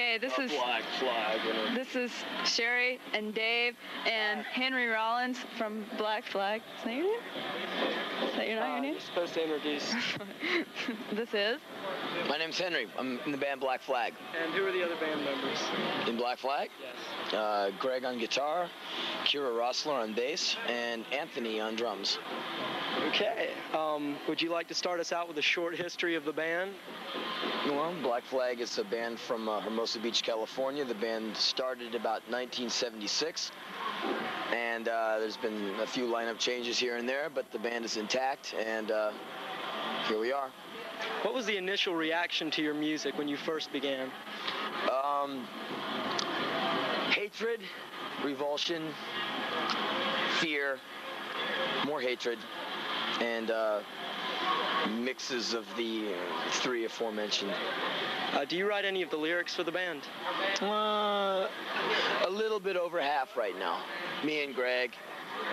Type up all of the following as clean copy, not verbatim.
Hey, this is Black Flag. this is Sherry and Dave and Henry Rollins from Black Flag. Is that your name? Is that not your name? You're supposed to introduce. This is? My name's Henry. I'm in the band Black Flag. And who are the other band members? In Black Flag? Yes. Greg on guitar, Kira Rossler on bass, and Anthony on drums. Okay. Would you like to start us out with a short history of the band? Well, Black Flag is a band from Hermosa Beach, California. The band started about 1976, and there's been a few lineup changes here and there, but the band is intact, and here we are. What was the initial reaction to your music when you first began? Hatred, revulsion, fear, more hatred, and mixes of the three aforementioned. Do you write any of the lyrics for the band? A little bit over half right now. Me and Greg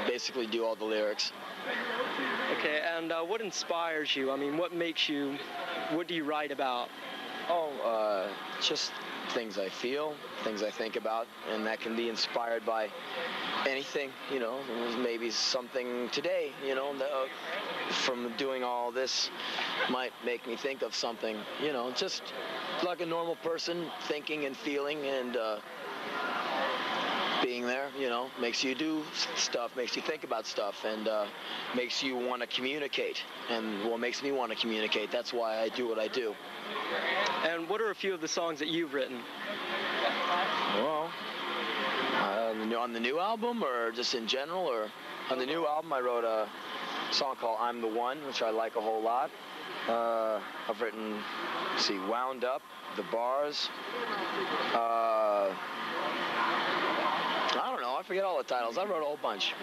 basically do all the lyrics. Okay, and what inspires you? I mean, what do you write about? Just things I feel, things I think about, and that can be inspired by anything, maybe something today, from doing all this might make me think of something, just like a normal person thinking and feeling and being there, makes you do stuff, makes you think about stuff, and makes you want to communicate. And what makes me want to communicate, that's why I do what I do. And what are a few of the songs that you've written? Well, on the new album, or just in general, or on the new album, I wrote a song called I'm the One, which I like a whole lot. I've written, Wound Up, The Bars, I don't know, I forget all the titles. I wrote a whole bunch.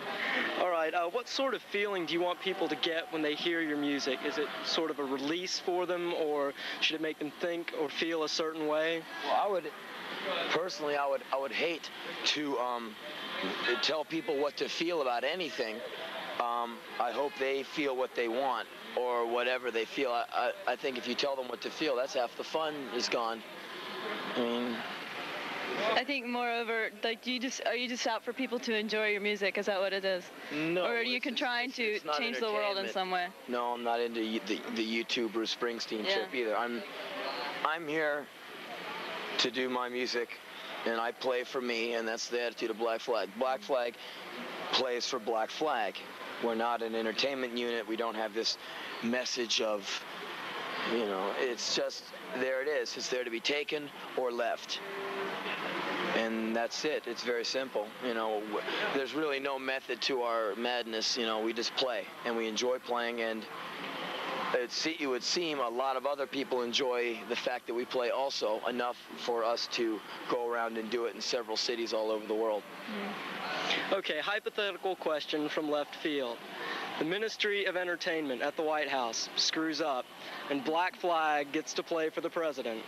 All right, what sort of feeling do you want people to get when they hear your music? Is it sort of a release for them, or should it make them think or feel a certain way? Well, personally, I would hate to tell people what to feel about anything. I hope they feel what they want, or whatever they feel. I think if you tell them what to feel, that's half the fun is gone. I think moreover, like are you just out for people to enjoy your music? Is that what it is? No. Or are you trying to change the world in some way? No, I'm not into the U2 Bruce Springsteen chip either. I'm here to do my music, and I play for me, and that's the attitude of Black Flag. Black Flag plays for Black Flag. We're not an entertainment unit. We don't have this message of, it's just, there it is. It's there to be taken or left. And that's it. It's very simple. There's really no method to our madness. We just play, and we enjoy playing, and it would seem a lot of other people enjoy the fact that we play also enough for us to go around and do it in several cities all over the world. Okay, hypothetical question from left field. The Ministry of Entertainment at the White House screws up, and Black Flag gets to play for the president.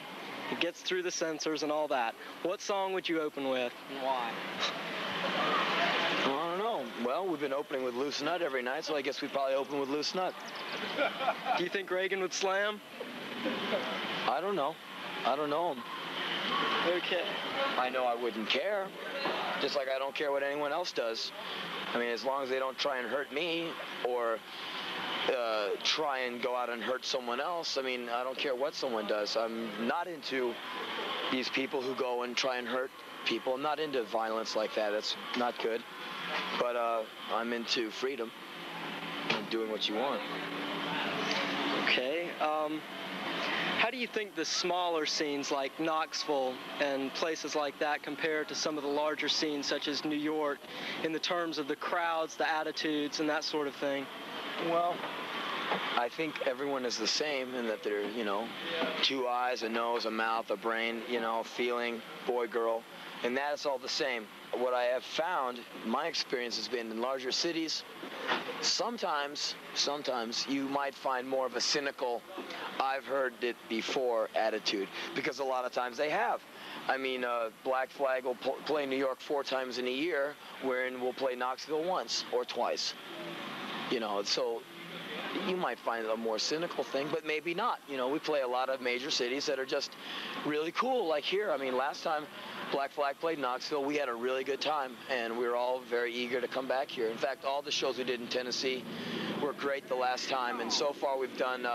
It gets through the censors and all that. What song would you open with, and why? I don't know. Well, we've been opening with Loose Nut every night, so I guess we'd probably open with Loose Nut. Do you think Reagan would slam? I don't know. I don't know him. Okay. I know I wouldn't care, just like I don't care what anyone else does. I mean, as long as they don't try and hurt me or try and go out and hurt someone else, I mean, I don't care what someone does. I'm not into these people who go and try and hurt people. I'm not into violence like that. That's not good. But I'm into freedom and doing what you want. Okay. How do you think the smaller scenes like Knoxville and places like that compare to some of the larger scenes such as New York in the terms of the crowds, the attitudes, and that sort of thing? Well, I think everyone is the same in that they're, two eyes, a nose, a mouth, a brain, feeling, boy, girl, and that is all the same. What I have found, my experience has been in larger cities, sometimes you might find more of a cynical, I've heard it before attitude, because a lot of times they have. I mean, Black Flag will play New York 4 times in a year, wherein we'll play Knoxville once or twice. So you might find it a more cynical thing, but maybe not. You know, we play a lot of major cities that are just really cool, like here. I mean, last time Black Flag played Knoxville, we had a really good time, and we were all very eager to come back here. In fact, all the shows we did in Tennessee were great the last time, and so far we've done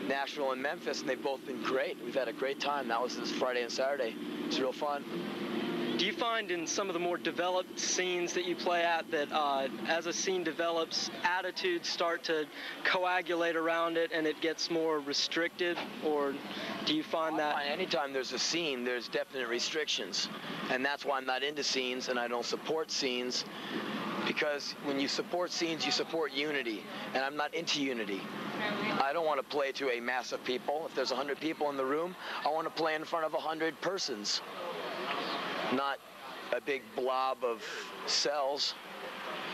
Nashville and Memphis, and they've both been great. We've had a great time. That was this Friday and Saturday. It's real fun. Do you find in some of the more developed scenes that you play at that as a scene develops, attitudes start to coagulate around it and it gets more restricted? Or do you find that? Anytime there's a scene, there's definite restrictions. And that's why I'm not into scenes and I don't support scenes. Because when you support scenes, you support unity. And I'm not into unity. I don't want to play to a mass of people. If there's 100 people in the room, I want to play in front of 100 persons. Not a big blob of cells.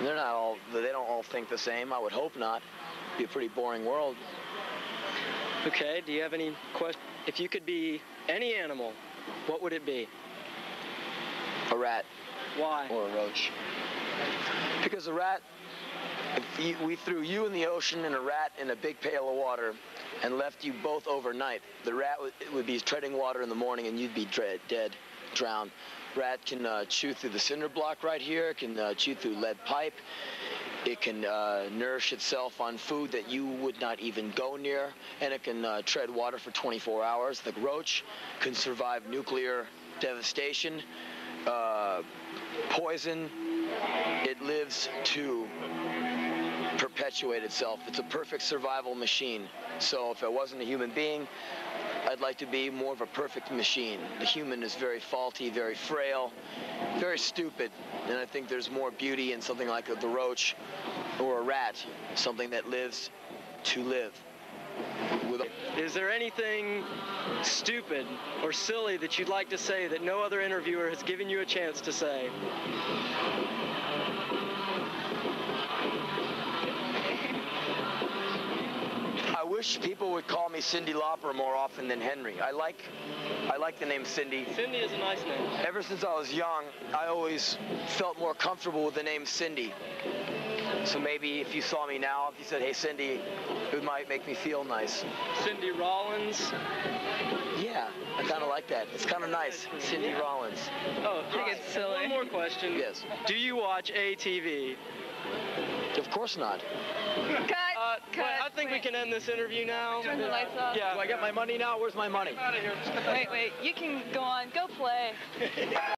They don't all think the same. I would hope not. It'd be a pretty boring world. Okay, do you have any questions? If you could be any animal, what would it be? A rat. Why? Or a roach. Because a rat, if we threw you in the ocean and a rat in a big pail of water and left you both overnight, the rat would be treading water in the morning and you'd be dead, drowned. Rat can chew through the cinder block right here. It can chew through lead pipe. It can nourish itself on food that you would not even go near. And it can tread water for 24 hours. The roach can survive nuclear devastation, poison. It lives to perpetuate itself. It's a perfect survival machine. So if it wasn't a human being, I'd like to be more of a perfect machine. The human is very faulty, very frail, very stupid, and I think there's more beauty in something like the roach or a rat, something that lives to live. Is there anything stupid or silly that you'd like to say that no other interviewer has given you a chance to say? I wish people would call me Cyndi Lauper more often than Henry. I like the name Cyndi. Cyndi is a nice name. Ever since I was young, I always felt more comfortable with the name Cyndi. So maybe if you saw me now, if you said, hey, Cyndi, it might make me feel nice. Cyndi Rollins? Yeah, I kind of like that. It's kind of nice, Cyndi Rollins. Oh, I think it's silly. One more question. Yes. Do you watch ATV? Of course not. Cut! Cut! I think we can end this interview now. Turn the lights off. Yeah. Do I get my money now? Where's my money? Out of here. Wait, you can go on. Go play.